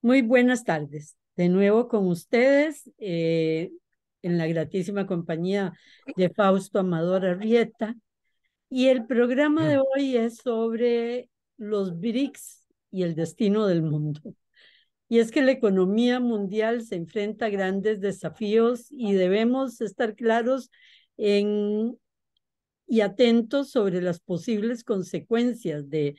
Muy buenas tardes. De nuevo con ustedes en la gratísima compañía de Fausto Amador Arrieta. Y el programa de hoy es sobre los BRICS y el destino del mundo. Y es que la economía mundial se enfrenta a grandes desafíos y debemos estar claros y atentos sobre las posibles consecuencias de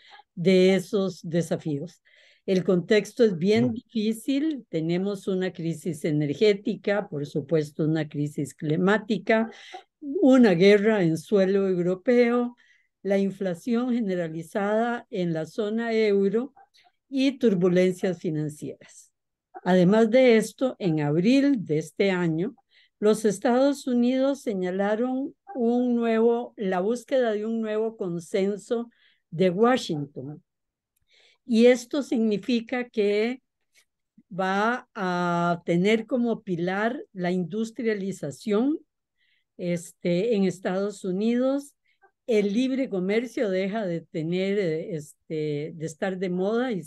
esos desafíos. El contexto es bien difícil, tenemos una crisis energética, por supuesto una crisis climática, una guerra en suelo europeo, la inflación generalizada en la zona euro y turbulencias financieras. Además de esto, en abril de este año, los Estados Unidos señalaron la búsqueda de un nuevo consenso de Washington. Y esto significa que va a tener como pilar la industrialización en Estados Unidos. El libre comercio deja de tener, de estar de moda y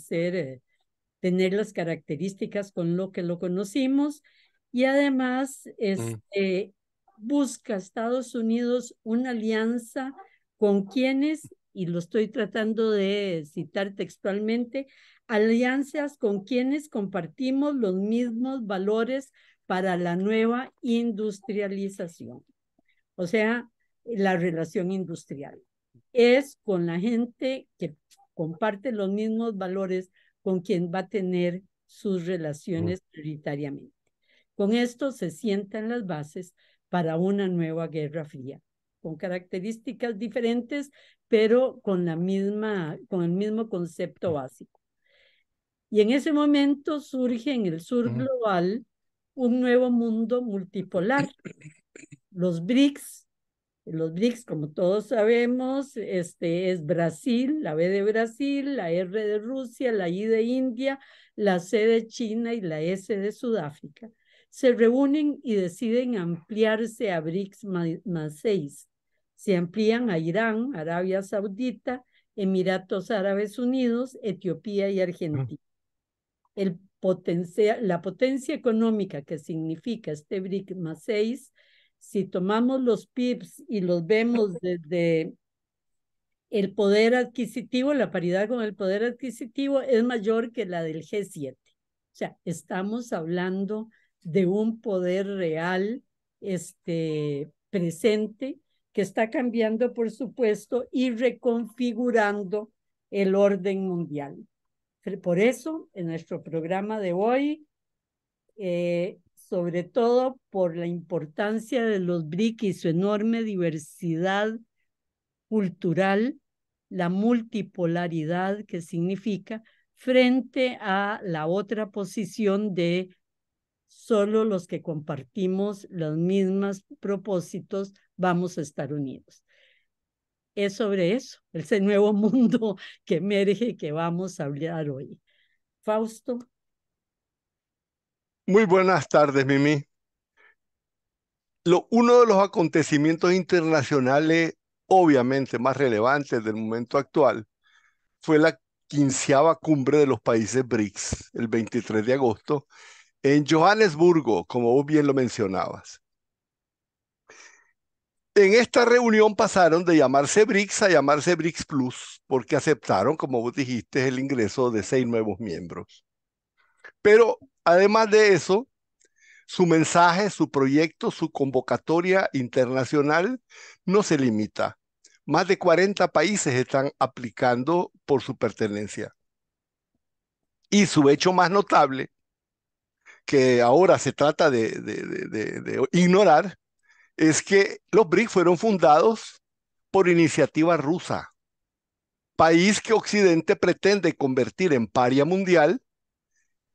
tener las características con lo que lo conocimos, y además busca Estados Unidos una alianza con quienes, y lo estoy tratando de citar textualmente, alianzas con quienes compartimos los mismos valores para la nueva industrialización. O sea, la relación industrial es con la gente que comparte los mismos valores con quien va a tener sus relaciones prioritariamente. Con esto se sientan las bases para una nueva guerra fría, con características diferentes, pero con el mismo concepto básico. Y en ese momento surge en el sur global un nuevo mundo multipolar. Los BRICS, como todos sabemos, es Brasil, la B de Brasil, la R de Rusia, la I de India, la C de China y la S de Sudáfrica. Se reúnen y deciden ampliarse a BRICS más 6. Se amplían a Irán, Arabia Saudita, Emiratos Árabes Unidos, Etiopía y Argentina. La potencia económica que significa este BRIC más 6, si tomamos los PIBs y los vemos desde el poder adquisitivo, la paridad con el poder adquisitivo es mayor que la del G7. O sea, estamos hablando de un poder real presente que está cambiando, por supuesto, y reconfigurando el orden mundial. Por eso, en nuestro programa de hoy, sobre todo por la importancia de los BRIC y su enorme diversidad cultural, la multipolaridad que significa, frente a la otra posición de solo los que compartimos los mismos propósitos vamos a estar unidos. Es sobre eso, ese nuevo mundo que emerge que vamos a hablar hoy. Fausto. Muy buenas tardes, Mimi. Uno de los acontecimientos internacionales obviamente más relevantes del momento actual fue la 15ª cumbre de los países BRICS, el 23 de agosto, en Johannesburgo, como vos bien lo mencionabas. En esta reunión pasaron de llamarse BRICS a llamarse BRICS Plus, porque aceptaron, como vos dijiste, el ingreso de 6 nuevos miembros. Pero además de eso, su mensaje, su proyecto, su convocatoria internacional no se limita. Más de 40 países están aplicando por su pertenencia. Y su hecho más notable, que ahora se trata de ignorar, es que los BRICS fueron fundados por iniciativa rusa, país que Occidente pretende convertir en paria mundial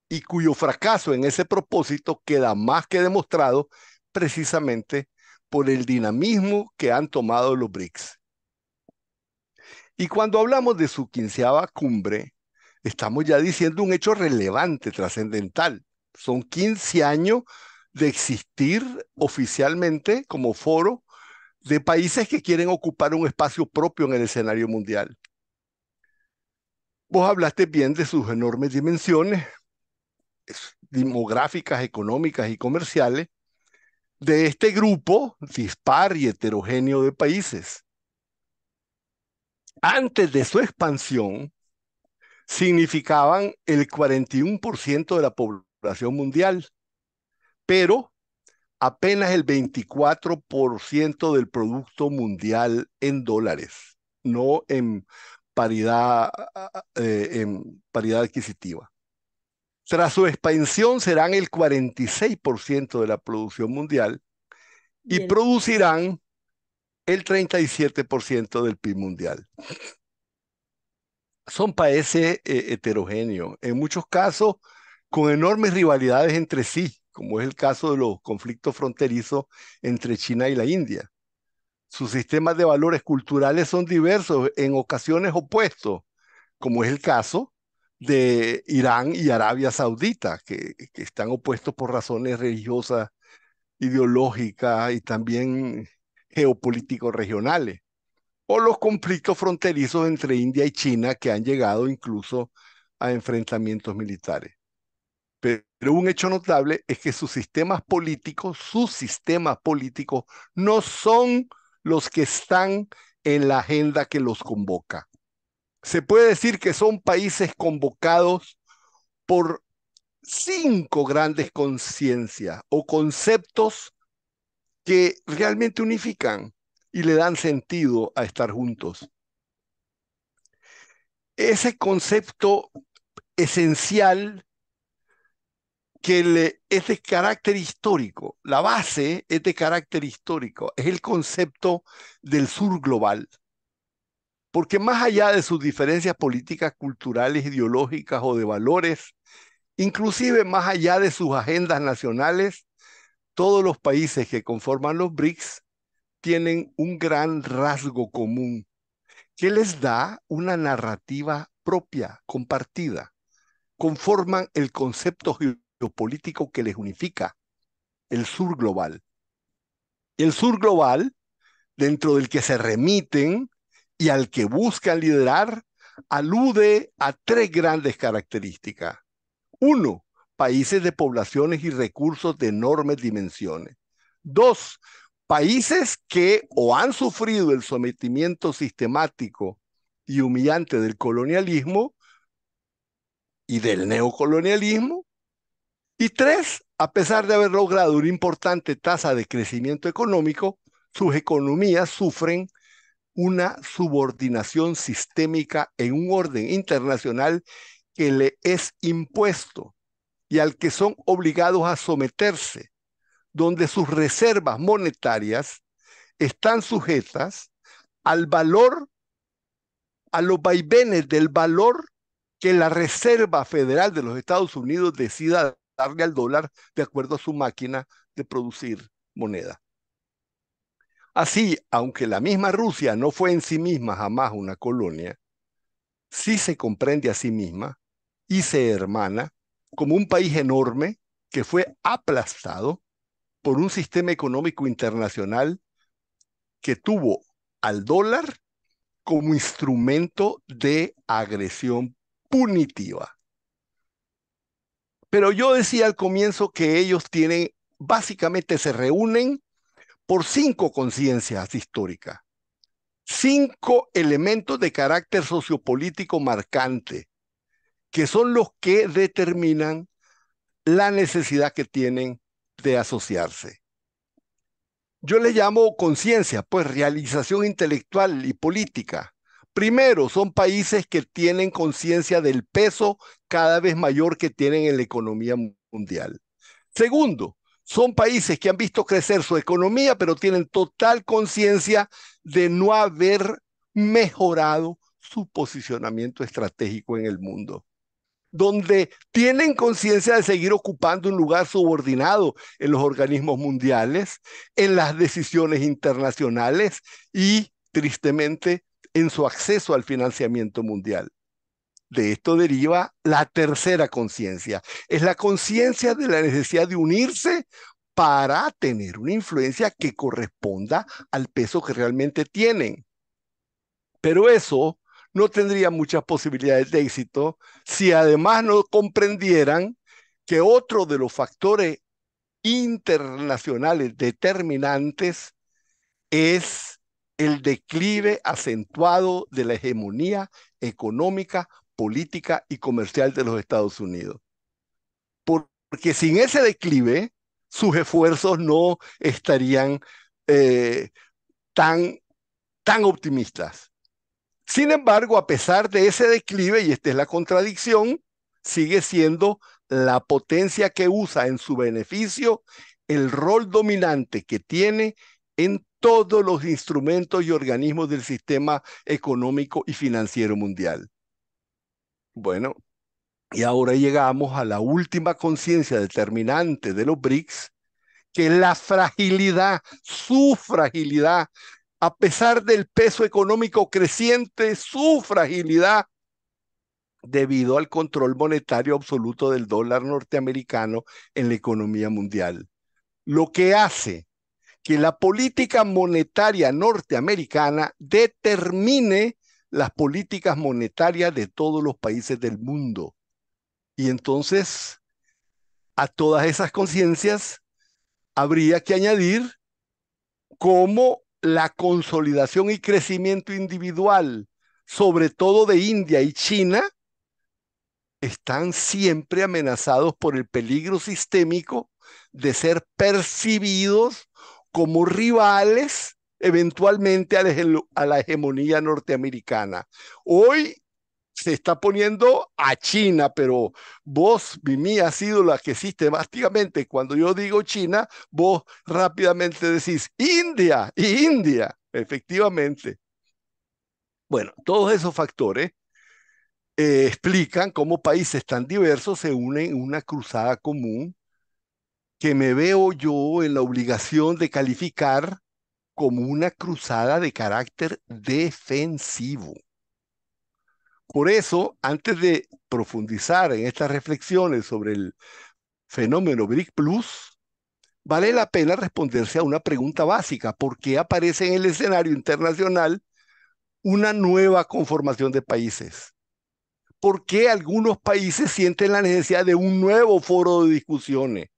y cuyo fracaso en ese propósito queda más que demostrado precisamente por el dinamismo que han tomado los BRICS. Y cuando hablamos de su 15ª cumbre, estamos ya diciendo un hecho relevante, trascendental. Son 15 años de existir oficialmente como foro de países que quieren ocupar un espacio propio en el escenario mundial. Vos hablaste bien de sus enormes dimensiones, demográficas, económicas y comerciales de este grupo dispar y heterogéneo de países. Antes de su expansión, significaban el 41% de la población mundial, pero apenas el 24% del producto mundial en dólares, no en paridad adquisitiva. Tras su expansión serán el 46% de la producción mundial Y y el, producirán el 37% del PIB mundial. Son países heterogéneos, en muchos casos con enormes rivalidades entre sí, como es el caso de los conflictos fronterizos entre China y la India. Sus sistemas de valores culturales son diversos, en ocasiones opuestos, como es el caso de Irán y Arabia Saudita, que están opuestos por razones religiosas, ideológicas y también geopolíticos regionales, o los conflictos fronterizos entre India y China que han llegado incluso a enfrentamientos militares. Pero un hecho notable es que sus sistemas políticos no son los que están en la agenda que los convoca. Se puede decir que son países convocados por 5 grandes conciencias o conceptos que realmente unifican y le dan sentido a estar juntos. Ese concepto esencial que es de carácter histórico, la base es de carácter histórico, es el concepto del sur global. Porque más allá de sus diferencias políticas, culturales, ideológicas o de valores, inclusive más allá de sus agendas nacionales, todos los países que conforman los BRICS tienen un gran rasgo común que les da una narrativa propia, compartida. Conforman el concepto geopolítico que les unifica, el sur global. El sur global, dentro del que se remiten y al que buscan liderar, alude a 3 grandes características. Uno, países de poblaciones y recursos de enormes dimensiones. 2, países que o han sufrido el sometimiento sistemático y humillante del colonialismo y del neocolonialismo. Y 3, a pesar de haber logrado una importante tasa de crecimiento económico, sus economías sufren una subordinación sistémica en un orden internacional que le es impuesto y al que son obligados a someterse, donde sus reservas monetarias están sujetas al valor, a los vaivenes del valor que la Reserva Federal de los Estados Unidos decida darle al dólar de acuerdo a su máquina de producir moneda. Así, aunque la misma Rusia no fue en sí misma jamás una colonia, sí se comprende a sí misma y se hermana como un país enorme que fue aplastado por un sistema económico internacional que tuvo al dólar como instrumento de agresión punitiva. Pero yo decía al comienzo que ellos básicamente se reúnen por 5 conciencias históricas, 5 elementos de carácter sociopolítico marcante, que son los que determinan la necesidad que tienen de asociarse. Yo le llamo conciencia, pues realización intelectual y política. Primero, son países que tienen conciencia del peso cada vez mayor que tienen en la economía mundial. Segundo, son países que han visto crecer su economía, pero tienen total conciencia de no haber mejorado su posicionamiento estratégico en el mundo, donde tienen conciencia de seguir ocupando un lugar subordinado en los organismos mundiales, en las decisiones internacionales y, tristemente, en su acceso al financiamiento mundial. De esto deriva la tercera conciencia. Es la conciencia de la necesidad de unirse para tener una influencia que corresponda al peso que realmente tienen. Pero eso no tendría muchas posibilidades de éxito si además no comprendieran que otro de los factores internacionales determinantes es el declive acentuado de la hegemonía económica, política y comercial de los Estados Unidos. Porque sin ese declive, sus esfuerzos no estarían eh, tan, tan optimistas. Sin embargo, a pesar de ese declive, y esta es la contradicción, sigue siendo la potencia que usa en su beneficio el rol dominante que tiene en todos los instrumentos y organismos del sistema económico y financiero mundial. Bueno, y ahora llegamos a la última conciencia determinante de los BRICS, que es la fragilidad, su fragilidad, a pesar del peso económico creciente, su fragilidad debido al control monetario absoluto del dólar norteamericano en la economía mundial. Lo que hace que la política monetaria norteamericana determine las políticas monetarias de todos los países del mundo. Y entonces, a todas esas conciencias habría que añadir cómo la consolidación y crecimiento individual, sobre todo de India y China, están siempre amenazados por el peligro sistémico de ser percibidos como rivales eventualmente a la hegemonía norteamericana. Hoy se está poniendo a China, pero vos, Mimi, has sido la que sistemáticamente, cuando yo digo China, vos rápidamente decís India, India, efectivamente. Bueno, todos esos factores explican cómo países tan diversos se unen en una cruzada común que me veo yo en la obligación de calificar como una cruzada de carácter defensivo. Por eso, antes de profundizar en estas reflexiones sobre el fenómeno BRIC Plus, vale la pena responderse a una pregunta básica: ¿por qué aparece en el escenario internacional una nueva conformación de países? ¿Por qué algunos países sienten la necesidad de un nuevo foro de discusiones?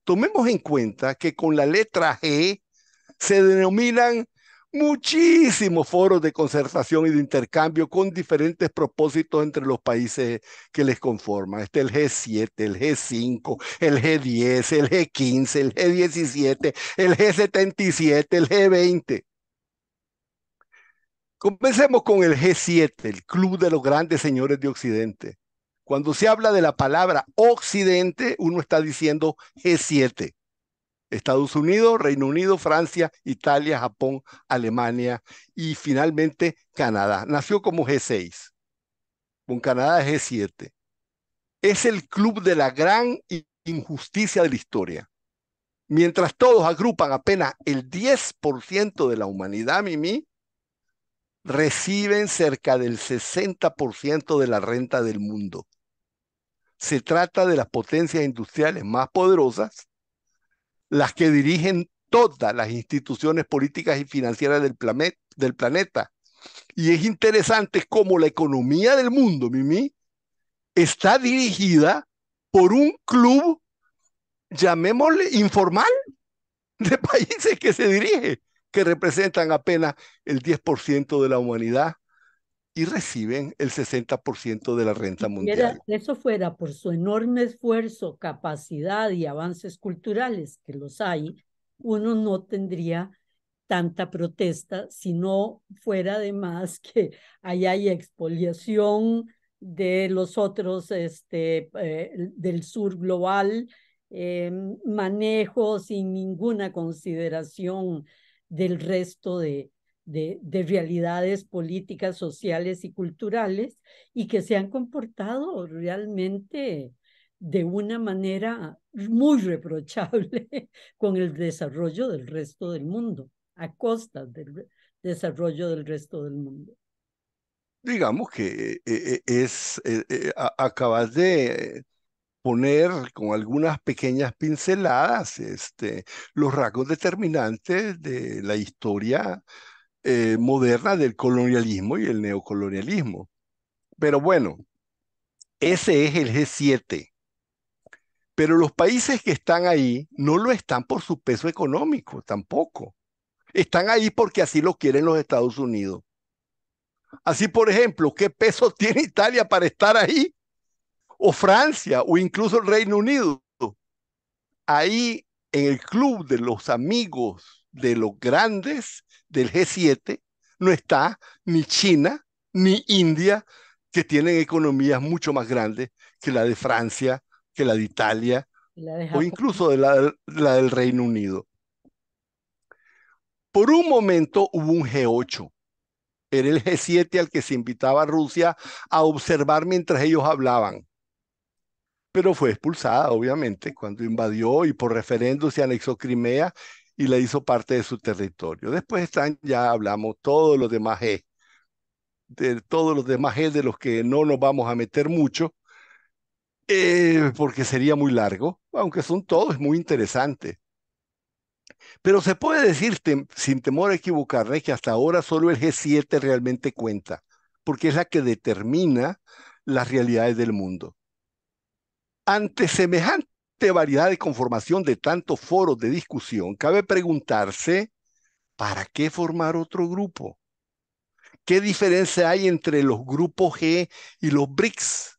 Tomemos en cuenta que con la letra G se denominan muchísimos foros de concertación y de intercambio con diferentes propósitos entre los países que les conforman. Este es el G7, el G5, el G10, el G15, el G17, el G77, el G20. Comencemos con el G7, el Club de los Grandes Señores de Occidente. Cuando se habla de la palabra Occidente, uno está diciendo G7. Estados Unidos, Reino Unido, Francia, Italia, Japón, Alemania y finalmente Canadá. Nació como G6, con Canadá G7. Es el club de la gran injusticia de la historia. Mientras todos agrupan apenas el 10% de la humanidad, Mimi, reciben cerca del 60% de la renta del mundo. Se trata de las potencias industriales más poderosas, las que dirigen todas las instituciones políticas y financieras del planeta. Y es interesante cómo la economía del mundo, Mimi, está dirigida por un club, llamémosle informal, de países que se dirige, que representan apenas el 10% de la humanidad y reciben el 60% de la renta mundial. Eso fuera por su enorme esfuerzo, capacidad y avances culturales, que los hay, uno no tendría tanta protesta si no fuera además que ahí hay expoliación de los otros del sur global, manejo sin ninguna consideración del resto de realidades políticas, sociales y culturales, y que se han comportado realmente de una manera muy reprochable con el desarrollo del resto del mundo, a costa del desarrollo del resto del mundo. Digamos que acabas de poner con algunas pequeñas pinceladas los rasgos determinantes de la historia moderna del colonialismo y el neocolonialismo. Pero bueno, ese es el G7. Pero los países que están ahí no lo están por su peso económico tampoco. Están ahí porque así lo quieren los Estados Unidos. Así, por ejemplo, ¿qué peso tiene Italia para estar ahí? O Francia, o incluso el Reino Unido. Ahí en el club de los amigos de los grandes del G7 no está ni China ni India, que tienen economías mucho más grandes que la de Francia, que la de Italia La de o Japón. incluso de la del Reino Unido. Por un momento hubo un G8. Era el G7 al que se invitaba a Rusia a observar mientras ellos hablaban. Pero fue expulsada, obviamente, cuando invadió y por referendo se anexó Crimea y la hizo parte de su territorio. Después están, ya hablamos, todos los demás G, de todos los demás G de los que no nos vamos a meter mucho, porque sería muy largo, aunque son todos muy interesantes. Pero se puede decir sin temor a equivocarme que hasta ahora solo el G7 realmente cuenta, porque es la que determina las realidades del mundo. Ante semejante variedad de conformación de tantos foros de discusión, cabe preguntarse, ¿para qué formar otro grupo? ¿Qué diferencia hay entre los grupos G y los BRICS?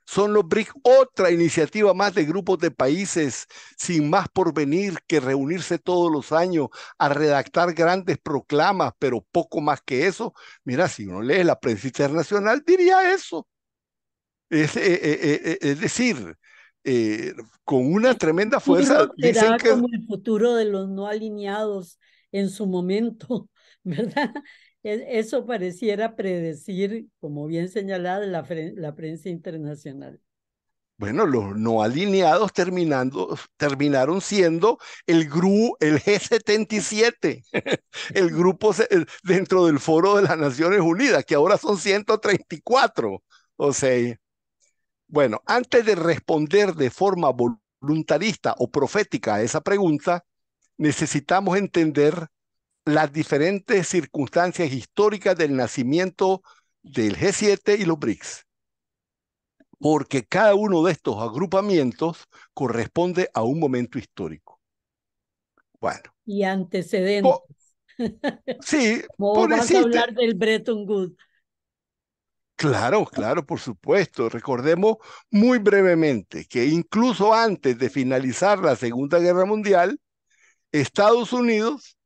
¿Son los BRICS otra iniciativa más de grupos de países sin más por venir que reunirse todos los años a redactar grandes proclamas, pero poco más que eso? Mira, si uno lee la prensa internacional, diría eso. Es decir, eh, con una tremenda fuerza, Futuro dicen será que, como el futuro de los no alineados en su momento, ¿verdad? Eso pareciera predecir, como bien señalada, la prensa internacional. bueno, los no alineados terminaron siendo el G77, el grupo dentro del Foro de las Naciones Unidas, que ahora son 134. O sea, bueno, antes de responder de forma voluntarista o profética a esa pregunta, necesitamos entender las diferentes circunstancias históricas del nacimiento del G7 y los BRICS, porque cada uno de estos agrupamientos corresponde a un momento histórico. Bueno, Y antecedentes. sí, ¿Cómo por vas a decirte, hablar del Bretton Woods? claro, claro, por supuesto. Recordemos muy brevemente que incluso antes de finalizar la Segunda Guerra Mundial, Estados Unidos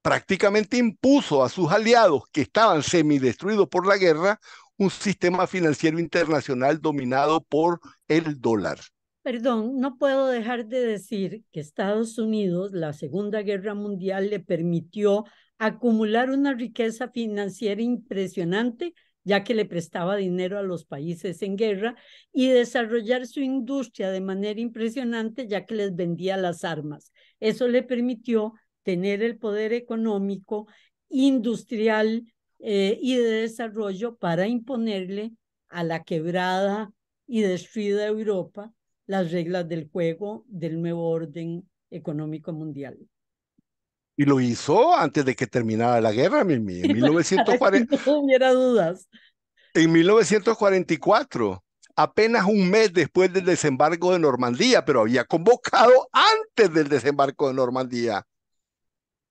prácticamente impuso a sus aliados que estaban semidestruidos por la guerra un sistema financiero internacional dominado por el dólar. Perdón, no puedo dejar de decir que Estados Unidos, la Segunda Guerra Mundial, le permitió acumular una riqueza financiera impresionante, ya que le prestaba dinero a los países en guerra, y desarrollar su industria de manera impresionante, ya que les vendía las armas. Eso le permitió tener el poder económico, industrial y de desarrollo para imponerle a la quebrada y destruida Europa las reglas del juego del nuevo orden económico mundial. Y lo hizo antes de que terminara la guerra, Mimi, Para que no hubiera dudas. en 1944, apenas un mes después del desembarco de Normandía, pero había convocado antes del desembarco de Normandía.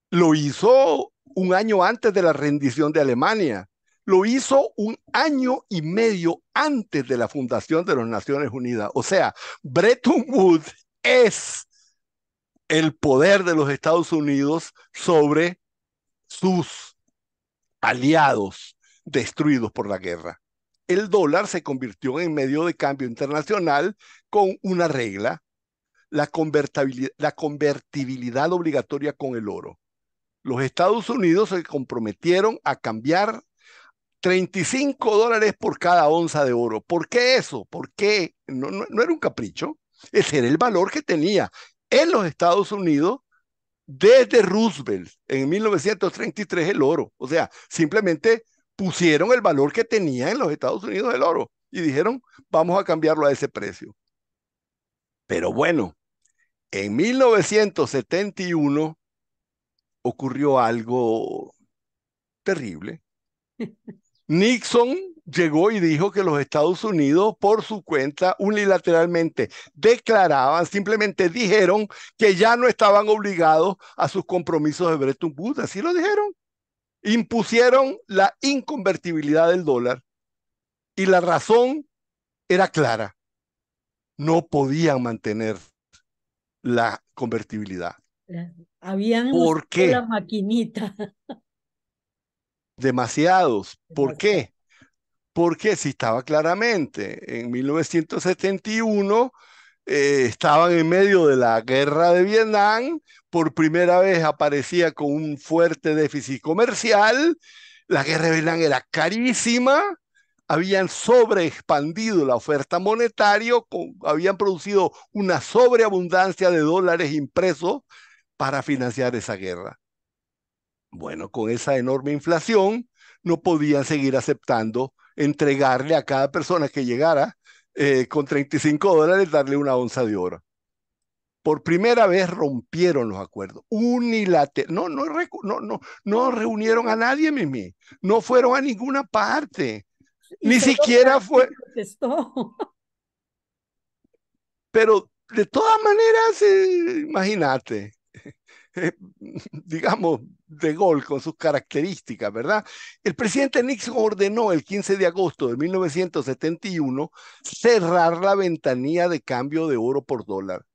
Lo hizo un año antes de la rendición de Alemania. Lo hizo un año y medio antes de la fundación de las Naciones Unidas. O sea, Bretton Woods es el poder de los Estados Unidos sobre sus aliados destruidos por la guerra. El dólar se convirtió en medio de cambio internacional con una regla, la convertibilidad obligatoria con el oro. Los Estados Unidos se comprometieron a cambiar $35 por cada onza de oro. ¿Por qué eso? ¿Por qué? No era un capricho. Ese era el valor que tenía en los Estados Unidos desde Roosevelt en 1933 el oro. O sea, simplemente pusieron el valor que tenía en los Estados Unidos el oro y dijeron, vamos a cambiarlo a ese precio. Pero bueno, en 1971 ocurrió algo terrible. Nixon llegó y dijo que los Estados Unidos, por su cuenta, unilateralmente declaraban, simplemente dijeron que ya no estaban obligados a sus compromisos de Bretton Woods. Así lo dijeron. Impusieron la inconvertibilidad del dólar y la razón era clara. No podían mantener la convertibilidad. Habían ¿Por usado la qué? maquinita. Demasiados. ¿Por Demasiado. qué? Porque si estaba claramente en 1971, estaban en medio de la guerra de Vietnam, por primera vez aparecía con un fuerte déficit comercial, la guerra de Vietnam era carísima, habían sobreexpandido la oferta monetaria, habían producido una sobreabundancia de dólares impresos para financiar esa guerra. Bueno, con esa enorme inflación, no podían seguir aceptando entregarle a cada persona que llegara con $35, darle una onza de oro. Por primera vez rompieron los acuerdos. Unilateral. No reunieron a nadie, Mimi. No fueron a ninguna parte. Y Ni solo siquiera Francia fue, protestó. pero de todas maneras, imagínate, eh, digamos, de Gaulle con sus características, ¿verdad? El presidente Nixon ordenó el 15 de agosto de 1971 cerrar la ventanilla de cambio de oro por dólar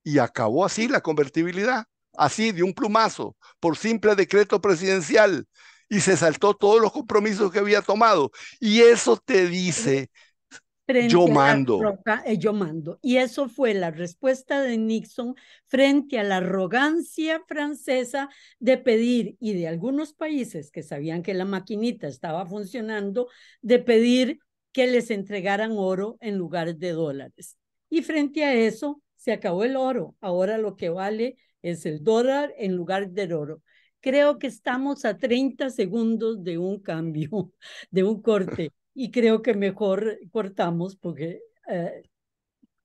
y acabó así la convertibilidad, así de un plumazo, por simple decreto presidencial, y se saltó todos los compromisos que había tomado. Y eso te dice, yo Frente a la mando. roca, yo mando. Y eso fue la respuesta de Nixon frente a la arrogancia francesa de pedir, y de algunos países que sabían que la maquinita estaba funcionando, de pedir que les entregaran oro en lugar de dólares. Y frente a eso, se acabó el oro. Ahora lo que vale es el dólar en lugar del oro. Creo que estamos a 30 segundos de un cambio, de un corte, y creo que mejor cortamos porque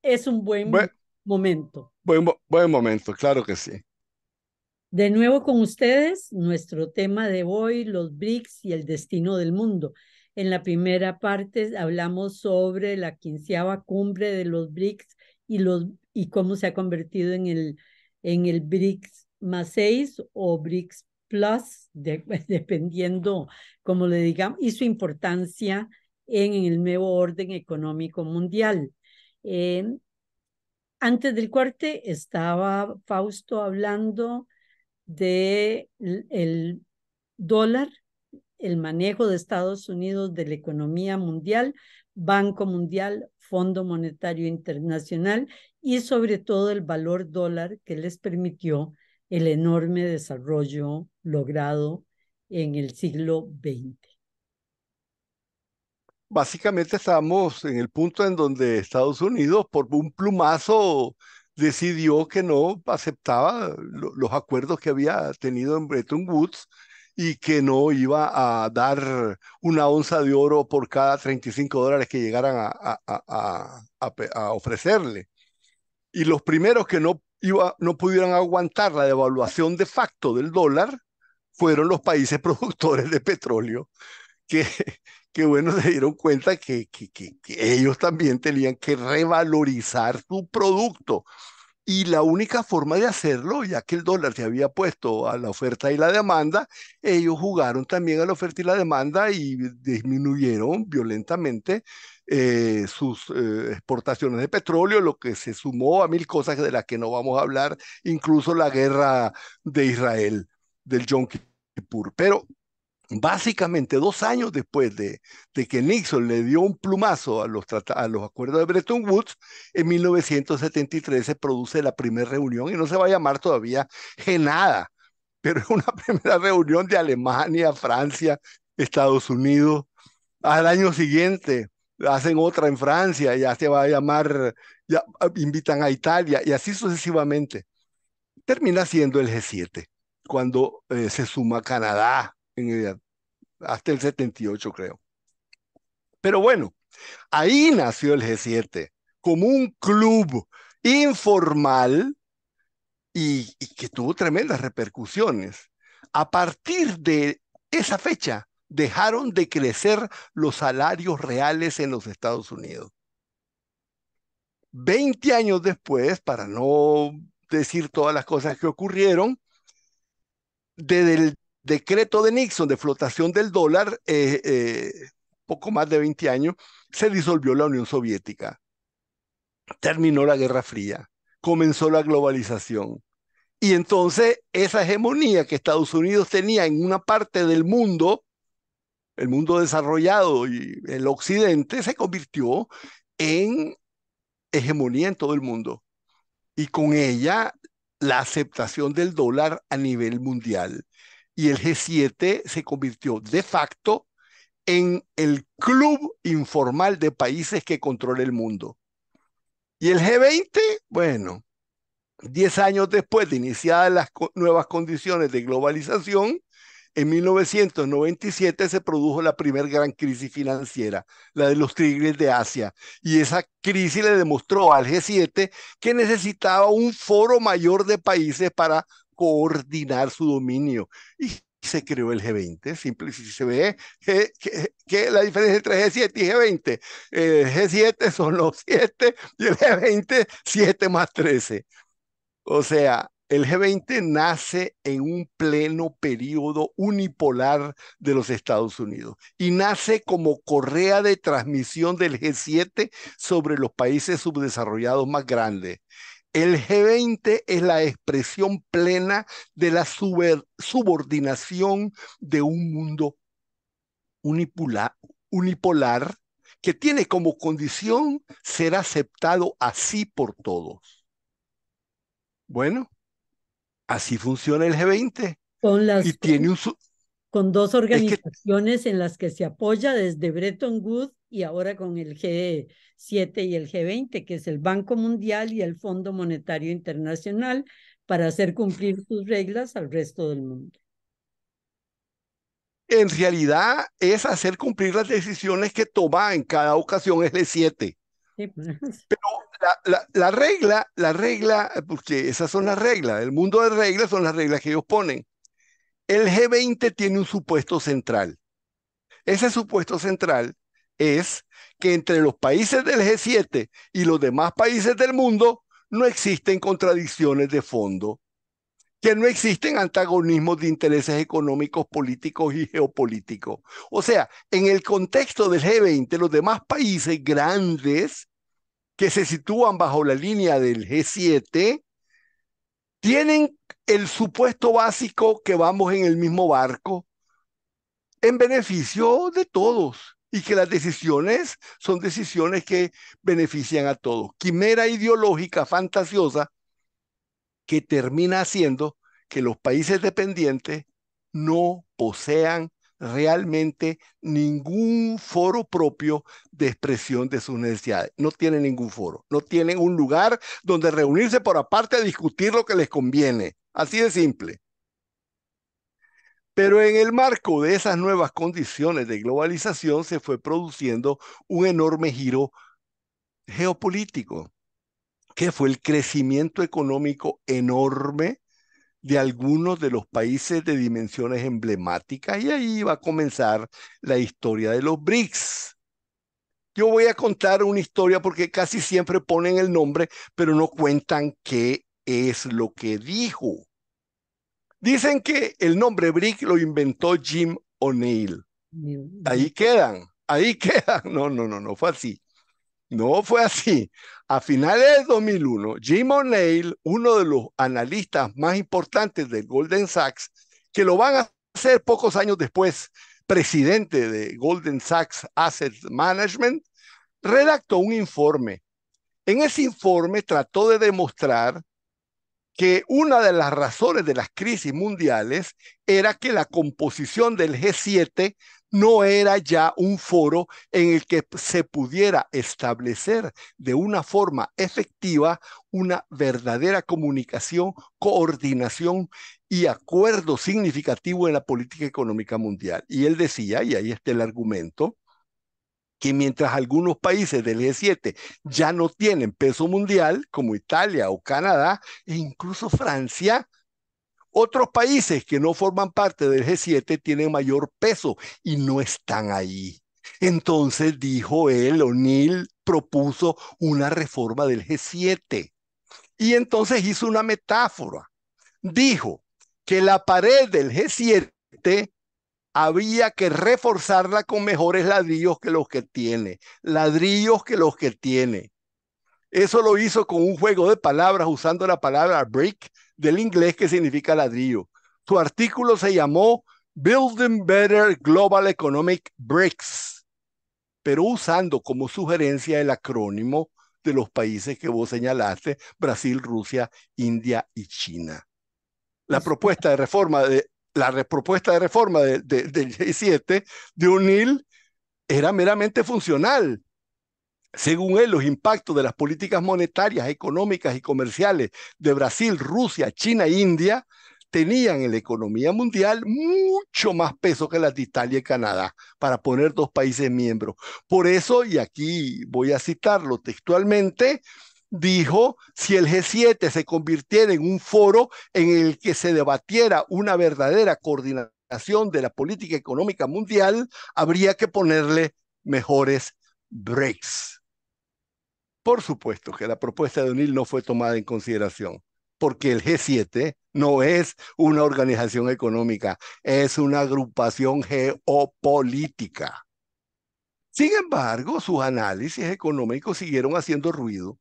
es un Buen, buen momento. buen momento, claro que sí. De nuevo con ustedes, nuestro tema de hoy, los BRICS y el destino del mundo. En la primera parte hablamos sobre la 15ª cumbre de los BRICS y cómo se ha convertido en el BRICS más 6 o BRICS Plus, dependiendo cómo le digamos, y su importancia en el nuevo orden económico mundial. Eh, Antes del corte estaba Fausto hablando de el dólar, el manejo de Estados Unidos de la economía mundial, Banco Mundial, Fondo Monetario Internacional y sobre todo el valor dólar que les permitió el enorme desarrollo logrado en el siglo XX. Básicamente estamos en el punto en donde Estados Unidos, por un plumazo, decidió que no aceptaba los acuerdos que había tenido en Bretton Woods y que no iba a dar una onza de oro por cada $35 que llegaran a ofrecerle. Y los primeros que no pudieron aguantar la devaluación de facto del dólar fueron los países productores de petróleo que, que bueno, se dieron cuenta que ellos también tenían que revalorizar su producto. Y la única forma de hacerlo, ya que el dólar se había puesto a la oferta y la demanda, ellos jugaron también a la oferta y la demanda y disminuyeron violentamente sus exportaciones de petróleo, lo que se sumó a mil cosas de las que no vamos a hablar, incluso la guerra de Israel, del Yom Kippur. Pero básicamente 2 años después de que Nixon le dio un plumazo a los acuerdos de Bretton Woods, en 1973 se produce la primera reunión y no se va a llamar todavía G-nada, pero es una primera reunión de Alemania, Francia, Estados Unidos. Al año siguiente hacen otra en Francia, ya se va a llamar, ya invitan a Italia y así sucesivamente. Termina siendo el G7 cuando se suma Canadá hasta el 78, creo. Pero bueno, ahí nació el G7 como un club informal y que tuvo tremendas repercusiones. A partir de esa fecha dejaron de crecer los salarios reales en los Estados Unidos. 20 años después, para no decir todas las cosas que ocurrieron, desde el decreto de Nixon de flotación del dólar, poco más de 20 años, se disolvió la Unión Soviética, terminó la Guerra Fría, comenzó la globalización. Y entonces esa hegemonía que Estados Unidos tenía en una parte del mundo, el mundo desarrollado y el occidente, se convirtió en hegemonía en todo el mundo. Y con ella la aceptación del dólar a nivel mundial. Y el G7 se convirtió de facto en el club informal de países que controla el mundo. Y el G20, bueno, 10 años después de iniciadas las nuevas condiciones de globalización, en 1997 se produjo la primera gran crisis financiera, la de los tigres de Asia. Y esa crisis le demostró al G7 que necesitaba un foro mayor de países para coordinar su dominio. Y se creó el G20. Simple, si se ve que la diferencia entre G7 y G20. El G7 son los 7 y el G20 7 más 13. O sea, el G20 nace en un pleno periodo unipolar de los Estados Unidos y nace como correa de transmisión del G7 sobre los países subdesarrollados más grandes. El G20 es la expresión plena de la subordinación de un mundo unipolar que tiene como condición ser aceptado así por todos. Bueno, así funciona el G20 Con y las, tiene un... con dos Es que organizaciones en las que se apoya desde Bretton Woods y ahora con el G7 y el G20, que es el Banco Mundial y el Fondo Monetario Internacional, para hacer cumplir sus reglas al resto del mundo. en realidad es hacer cumplir las decisiones que toma en cada ocasión el G7. Sí, pues. La regla, porque esas son las reglas, el mundo de reglas son las reglas que ellos ponen. El G20 tiene un supuesto central. Ese supuesto central es que entre los países del G7 y los demás países del mundo no existen contradicciones de fondo, que no existen antagonismos de intereses económicos, políticos y geopolíticos. O sea, en el contexto del G20, los demás países grandes que se sitúan bajo la línea del G7 tienen el supuesto básico que vamos en el mismo barco en beneficio de todos y que las decisiones son decisiones que benefician a todos. Quimera ideológica fantasiosa que termina haciendo que los países dependientes no posean realmente ningún foro propio de expresión de sus necesidades. No tienen ningún foro, no tienen un lugar donde reunirse por aparte a discutir lo que les conviene. Así de simple. Pero en el marco de esas nuevas condiciones de globalización se fue produciendo un enorme giro geopolítico, que fue el crecimiento económico enorme de algunos de los países de dimensiones emblemáticas y ahí va a comenzar la historia de los BRICS. Yo voy a contar una historia porque casi siempre ponen el nombre, pero no cuentan qué es lo que dijo. Dicen que el nombre BRIC lo inventó Jim O'Neill. Ahí quedan, ahí quedan. No, no, no, no fue así. No fue así. A finales de 2001, Jim O'Neill, uno de los analistas más importantes del Goldman Sachs, que lo van a hacer pocos años después, presidente de Goldman Sachs Asset Management, redactó un informe. En ese informe trató de demostrar que una de las razones de las crisis mundiales era que la composición del G7 no era ya un foro en el que se pudiera establecer de una forma efectiva una verdadera comunicación, coordinación y acuerdo significativo en la política económica mundial. Y él decía, y ahí está el argumento, que mientras algunos países del G7 ya no tienen peso mundial, como Italia o Canadá, e incluso Francia, Otros países que no forman parte del G7 tienen mayor peso y no están ahí. Entonces dijo él, O'Neill propuso una reforma del G7 y entonces hizo una metáfora. Dijo que la pared del G7 había que reforzarla con mejores ladrillos que los que tiene, ladrillos que los que tiene. Eso lo hizo con un juego de palabras usando la palabra brick del inglés que significa ladrillo. Su artículo se llamó Building Better Global Economic Bricks, pero usando como sugerencia el acrónimo de los países que vos señalaste, Brasil, Rusia, India y China. La propuesta de reforma del G7 de O'Neill era meramente funcional. Según él, los impactos de las políticas monetarias, económicas y comerciales de Brasil, Rusia, China e India tenían en la economía mundial mucho más peso que las de Italia y Canadá, para poner dos países miembros. Por eso, y aquí voy a citarlo textualmente, dijo, si el G7 se convirtiera en un foro en el que se debatiera una verdadera coordinación de la política económica mundial, habría que ponerle mejores breaks. Por supuesto que la propuesta de O'Neill no fue tomada en consideración, porque el G7 no es una organización económica, es una agrupación geopolítica. Sin embargo, sus análisis económicos siguieron haciendo ruido.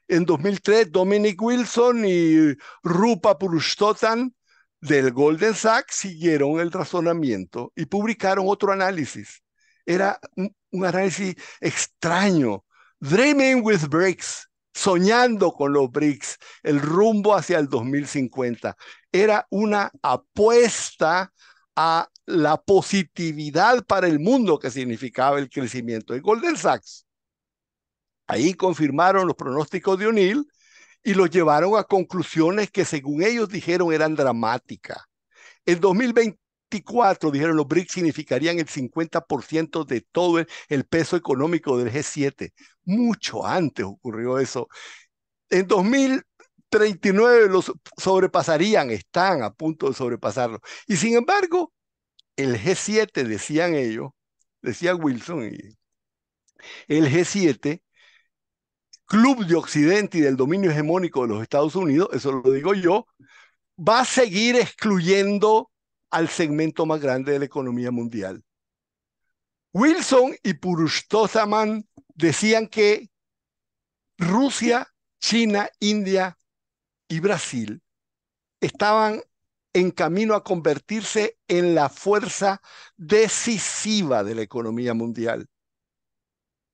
En 2003, Dominic Wilson y Rupa Purushottam del Goldman Sachs siguieron el razonamiento y publicaron otro análisis. Era un análisis extraño. Dreaming with BRICS, soñando con los BRICS, el rumbo hacia el 2050. Era una apuesta a la positividad para el mundo que significaba el crecimiento de Goldman Sachs. Ahí confirmaron los pronósticos de O'Neill y los llevaron a conclusiones que según ellos dijeron eran dramáticas. En 2024, dijeron, los BRICS significarían el 50% de todo el peso económico del G7. Mucho antes ocurrió eso. En 2039 los sobrepasarían, están a punto de sobrepasarlo. Y sin embargo, el G7, decían ellos, decía Wilson, el G7 Club de Occidente y del dominio hegemónico de los Estados Unidos, eso lo digo yo, va a seguir excluyendo al segmento más grande de la economía mundial. Wilson y Purushottam decían que Rusia, China, India y Brasil estaban en camino a convertirse en la fuerza decisiva de la economía mundial.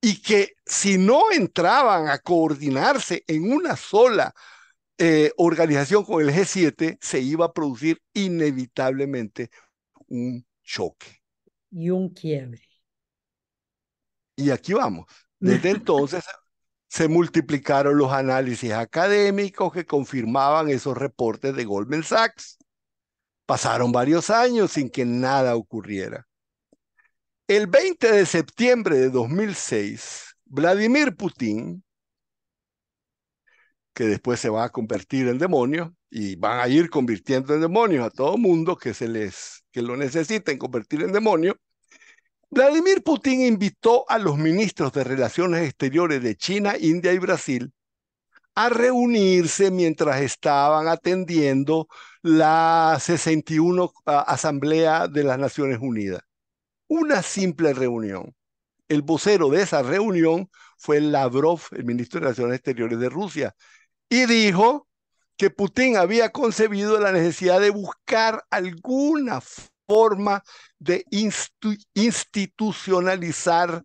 Y que si no entraban a coordinarse en una sola organización con el G7, se iba a producir inevitablemente un choque. Y un quiebre. Y aquí vamos. Desde entonces se multiplicaron los análisis académicos que confirmaban esos reportes de Goldman Sachs. Pasaron varios años sin que nada ocurriera. El 20 de septiembre de 2006, Vladimir Putin, que después se va a convertir en demonio y van a ir convirtiendo en demonios a todo mundo que lo necesiten convertir en demonio. Vladimir Putin invitó a los ministros de Relaciones Exteriores de China, India y Brasil a reunirse mientras estaban atendiendo la 61 Asamblea de las Naciones Unidas. Una simple reunión. El vocero de esa reunión fue Lavrov, el ministro de Relaciones Exteriores de Rusia, y dijo que Putin había concebido la necesidad de buscar alguna forma de institucionalizar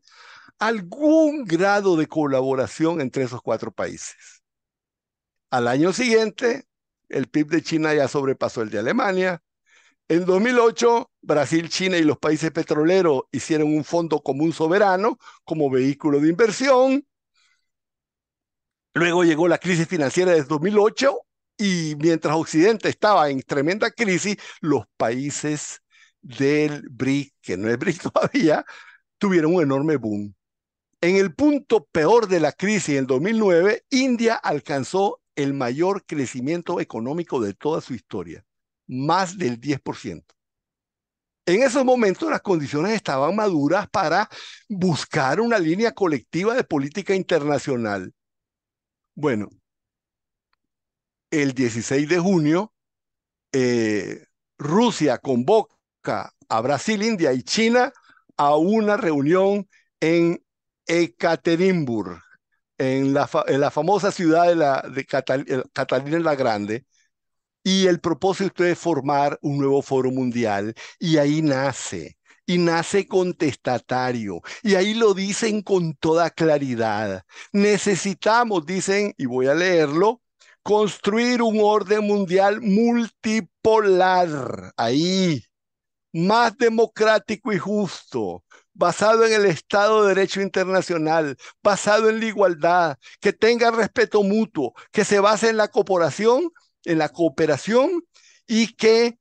algún grado de colaboración entre esos cuatro países. Al año siguiente, el PIB de China ya sobrepasó el de Alemania. En 2008, Brasil, China y los países petroleros hicieron un fondo común soberano como vehículo de inversión. Luego llegó la crisis financiera de 2008 y mientras Occidente estaba en tremenda crisis, los países del BRIC, que no es BRIC todavía, tuvieron un enorme boom. En el punto peor de la crisis, en 2009, India alcanzó el mayor crecimiento económico de toda su historia. más del 10%. En esos momentos las condiciones estaban maduras para buscar una línea colectiva de política internacional. Bueno, el 16 de junio, Rusia convoca a Brasil, India y China a una reunión en Ekaterimburg, en la famosa ciudad de Catalina la Grande, y el propósito es formar un nuevo foro mundial, y nace contestatario, y ahí lo dicen con toda claridad. Necesitamos, dicen, y voy a leerlo, construir un orden mundial multipolar, ahí, más democrático y justo, basado en el Estado de Derecho internacional, basado en la igualdad, que tenga respeto mutuo, que se base en la cooperación y que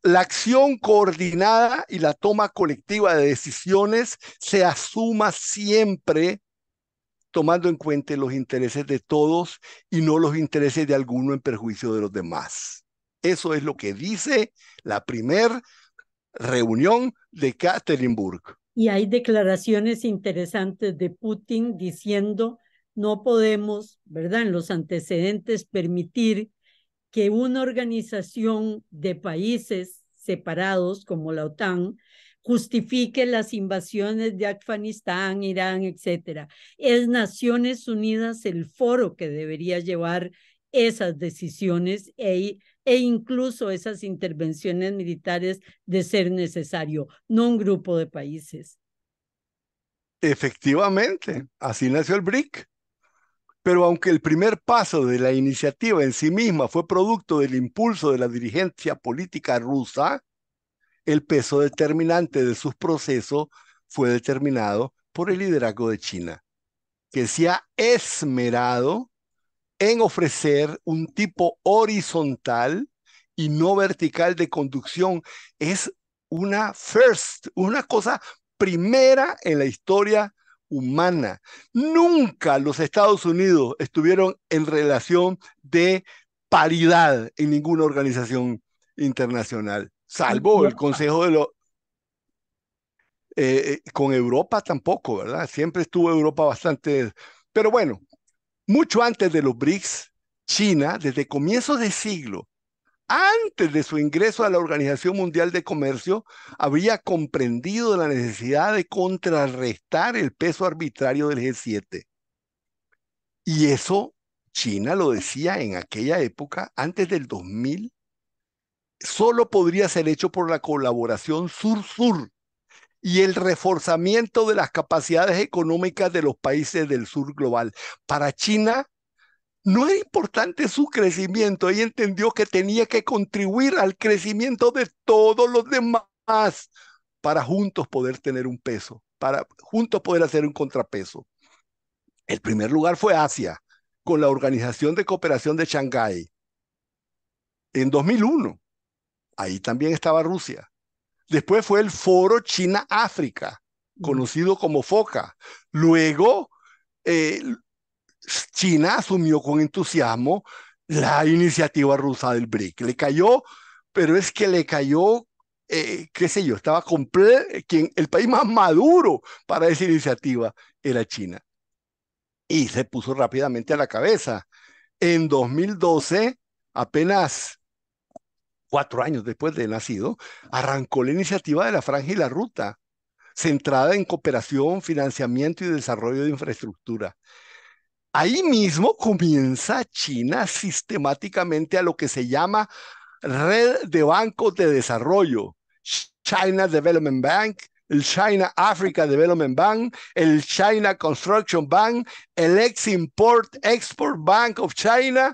la acción coordinada y la toma colectiva de decisiones se asuma siempre tomando en cuenta los intereses de todos y no los intereses de alguno en perjuicio de los demás. Eso es lo que dice la primera reunión de Katerinburg. Y hay declaraciones interesantes de Putin diciendo no podemos, ¿verdad? En los antecedentes permitir que una organización de países separados como la OTAN justifique las invasiones de Afganistán, Irán, etcétera. Es Naciones Unidas el foro que debería llevar esas decisiones incluso esas intervenciones militares de ser necesario, no un grupo de países. Efectivamente, así nació el BRIC. Pero aunque el primer paso de la iniciativa en sí misma fue producto del impulso de la dirigencia política rusa, el peso determinante de sus procesos fue determinado por el liderazgo de China, que se ha esmerado en ofrecer un tipo horizontal y no vertical de conducción. Es una cosa primera en la historia humana. Nunca los Estados Unidos estuvieron en relación de paridad en ninguna organización internacional, salvo el Consejo de los... con Europa tampoco, ¿verdad? Siempre estuvo Europa bastante... Pero bueno, mucho antes de los BRICS, China, desde comienzos de siglo, antes de su ingreso a la Organización Mundial de Comercio, había comprendido la necesidad de contrarrestar el peso arbitrario del G7. Y eso China lo decía en aquella época, antes del 2000, solo podría ser hecho por la colaboración sur-sur y el reforzamiento de las capacidades económicas de los países del sur global. Para China, no era importante su crecimiento. Ella entendió que tenía que contribuir al crecimiento de todos los demás para juntos poder tener un peso, para juntos poder hacer un contrapeso. El primer lugar fue Asia, con la Organización de Cooperación de Shanghái. En 2001, ahí también estaba Rusia. Después fue el Foro China-África, conocido como FOCA. Luego, China asumió con entusiasmo la iniciativa rusa del BRIC. Le cayó, pero es que le cayó, qué sé yo, estaba el país más maduro para esa iniciativa era China. Y se puso rápidamente a la cabeza. En 2012, apenas 4 años después de nacido, arrancó la iniciativa de la Franja y la Ruta, centrada en cooperación, financiamiento y desarrollo de infraestructura. Ahí mismo comienza China sistemáticamente a lo que se llama red de bancos de desarrollo. China Development Bank, el China Africa Development Bank, el China Construction Bank, el Export Bank of China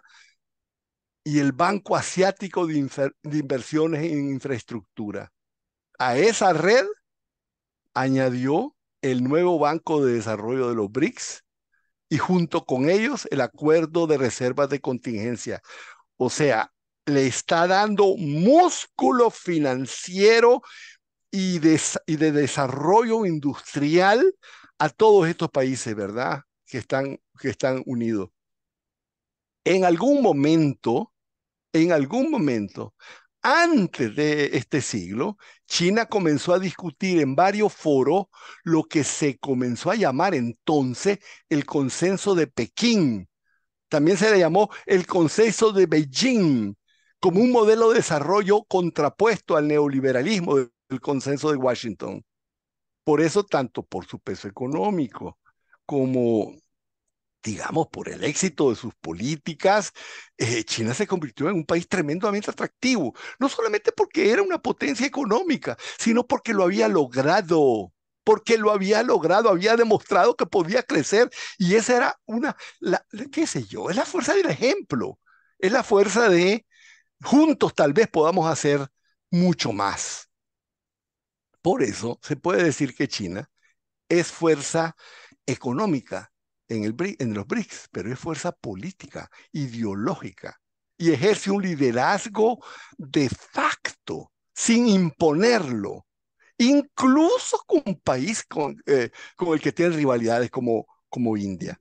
y el Banco Asiático de Inversiones en Infraestructura. A esa red añadió el nuevo Banco de Desarrollo de los BRICS, y junto con ellos el acuerdo de reservas de contingencia. O sea, le está dando músculo financiero y de desarrollo industrial a todos estos países, ¿verdad? Que están unidos. En algún momento, antes de este siglo, China comenzó a discutir en varios foros lo que se comenzó a llamar entonces el Consenso de Pekín. También se le llamó el Consenso de Beijing, como un modelo de desarrollo contrapuesto al neoliberalismo del Consenso de Washington. Por eso, tanto por su peso económico como, digamos, por el éxito de sus políticas, China se convirtió en un país tremendamente atractivo, no solamente porque era una potencia económica, sino porque lo había logrado, había demostrado que podía crecer y esa era qué sé yo, es la fuerza del ejemplo, es la fuerza de juntos tal vez podamos hacer mucho más. Por eso se puede decir que China es fuerza económica en los BRICS, pero es fuerza política, ideológica, y ejerce un liderazgo de facto, sin imponerlo, incluso con un país con el que tiene rivalidades como India.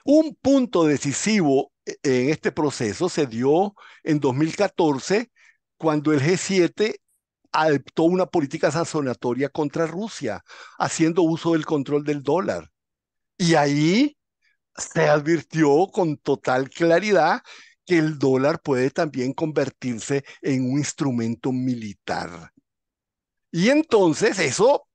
Un punto decisivo en este proceso se dio en 2014, cuando el G7 adoptó una política sancionatoria contra Rusia, haciendo uso del control del dólar. Y ahí se advirtió con total claridad que el dólar puede también convertirse en un instrumento militar. Y entonces eso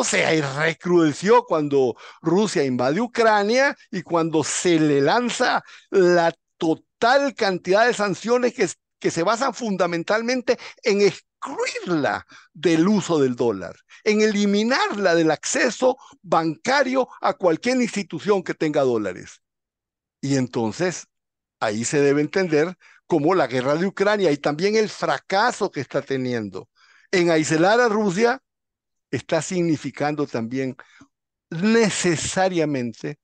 se recrudeció cuando Rusia invade Ucrania y cuando se le lanza la total cantidad de sanciones que se basan fundamentalmente en excluirla del uso del dólar, en eliminarla del acceso bancario a cualquier institución que tenga dólares. Y entonces ahí se debe entender cómo la guerra de Ucrania y también el fracaso que está teniendo en aislar a Rusia está significando también necesariamente,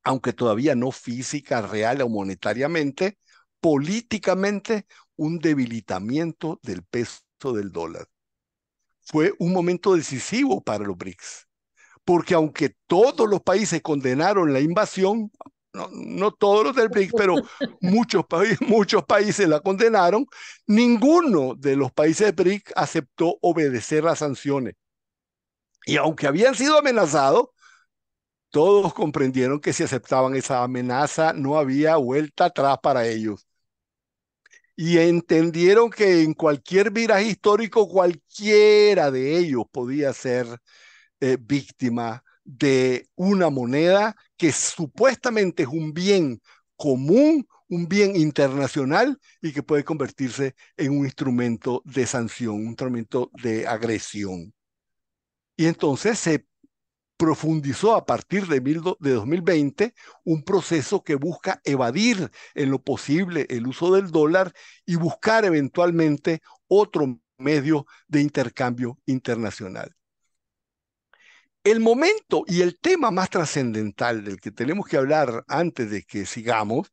aunque todavía no física, real o monetariamente, políticamente, un debilitamiento del peso del dólar. Fue un momento decisivo para los BRICS, porque aunque todos los países condenaron la invasión, no todos los del BRICS, pero muchos países la condenaron, ninguno de los países BRICS aceptó obedecer las sanciones. Y aunque habían sido amenazados, todos comprendieron que si aceptaban esa amenaza no había vuelta atrás para ellos. Y entendieron que en cualquier viraje histórico cualquiera de ellos podía ser víctima de una moneda que supuestamente es un bien común, un bien internacional y que puede convertirse en un instrumento de sanción, un instrumento de agresión. Y entonces se profundizó a partir de 2020 un proceso que busca evadir en lo posible el uso del dólar y buscar eventualmente otro medio de intercambio internacional. El momento y el tema más trascendental del que tenemos que hablar antes de que sigamos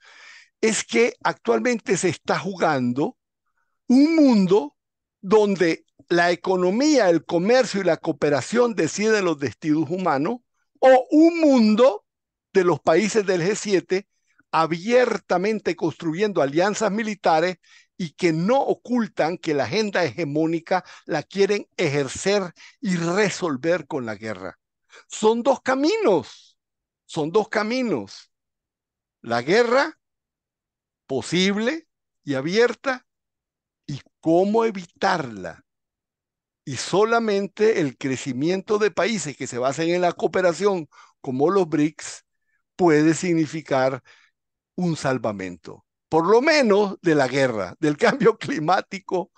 es que actualmente se está jugando un mundo donde la economía, el comercio y la cooperación deciden los destinos humanos, o un mundo de los países del G7 abiertamente construyendo alianzas militares y que no ocultan que la agenda hegemónica la quieren ejercer y resolver con la guerra. Son dos caminos, son dos caminos. La guerra posible y abierta y cómo evitarla. Y solamente el crecimiento de países que se basen en la cooperación, como los BRICS, puede significar un salvamento. Por lo menos de la guerra, del cambio climático,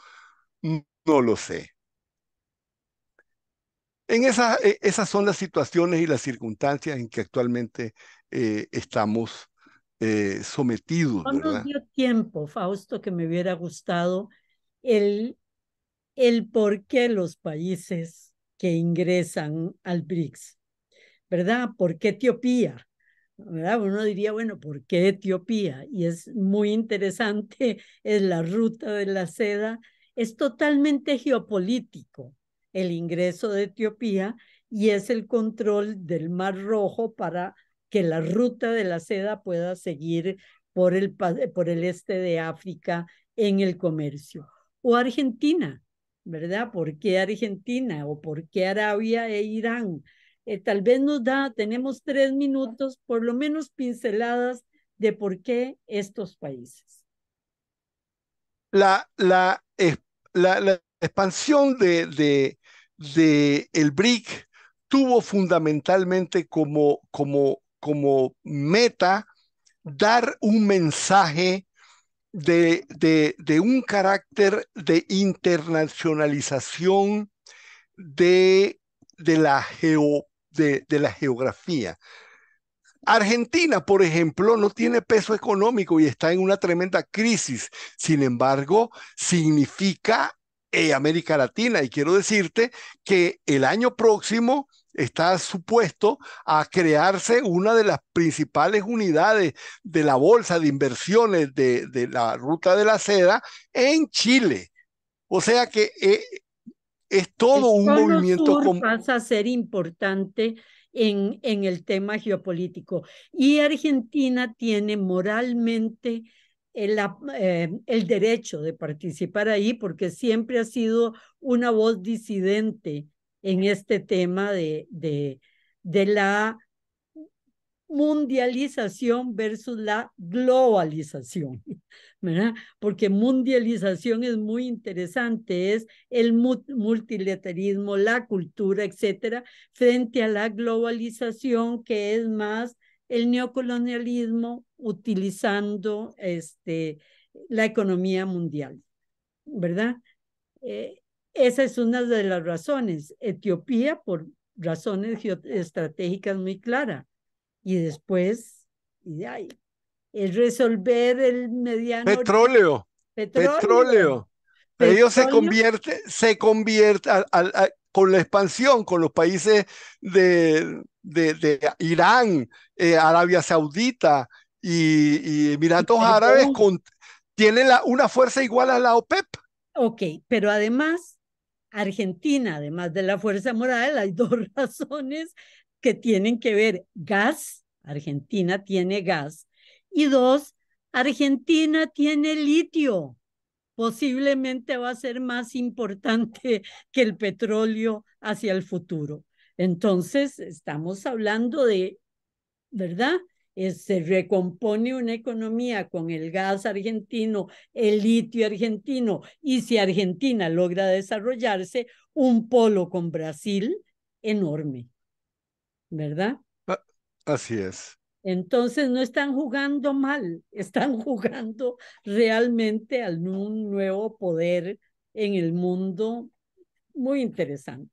no lo sé. Esas son las situaciones y las circunstancias en que actualmente estamos sometidos, No nos ¿verdad? dio tiempo, Fausto, que me hubiera gustado el, el por qué los países que ingresan al BRICS, ¿verdad? ¿Por qué Etiopía? ¿Verdad? Uno diría, bueno, ¿por qué Etiopía? Y es muy interesante, es la ruta de la seda, es totalmente geopolítico el ingreso de Etiopía y es el control del Mar Rojo para que la ruta de la seda pueda seguir por el este de África en el comercio. O Argentina, ¿verdad? ¿Por qué Argentina? ¿O por qué Arabia e Irán? Tal vez tenemos 3 minutos, por lo menos pinceladas de por qué estos países. La, la, la expansión de el BRIC tuvo fundamentalmente como meta dar un mensaje de un carácter de internacionalización de de la geografía. Argentina, por ejemplo, no tiene peso económico y está en una tremenda crisis. Sin embargo, significa América Latina. Y quiero decirte que el año próximo está supuesto a crearse una de las principales unidades de la bolsa de inversiones de la Ruta de la Seda en Chile. O sea que es El todo un cono movimiento sur pasa a ser importante en el tema geopolítico y Argentina tiene moralmente el derecho de participar ahí porque siempre ha sido una voz disidente en este tema de la mundialización versus la globalización, ¿verdad? Porque mundialización es muy interesante, es el multilateralismo, la cultura, etcétera, frente a la globalización que es más el neocolonialismo utilizando la economía mundial, ¿verdad? Eh, Esa es una de las razones. Etiopía, por razones estratégicas muy claras, y después, y de ahí, es resolver el mediano petróleo. petróleo. Petróleo. Ellos Petróleo, se convierte con la expansión, con los países de Irán, Arabia Saudita y y Emiratos Árabes, perdón, tienen una fuerza igual a la OPEP. ok, pero además, Argentina, además de la fuerza moral, hay dos razones que tienen que ver. Gas, Argentina tiene gas, y dos, Argentina tiene litio. Posiblemente va a ser más importante que el petróleo hacia el futuro. Entonces, estamos hablando de, ¿verdad? Se recompone una economía con el gas argentino, el litio argentino, y si Argentina logra desarrollarse, un polo con Brasil enorme, ¿verdad? Ah, así es. Entonces no están jugando mal, están jugando realmente a un nuevo poder en el mundo muy interesante.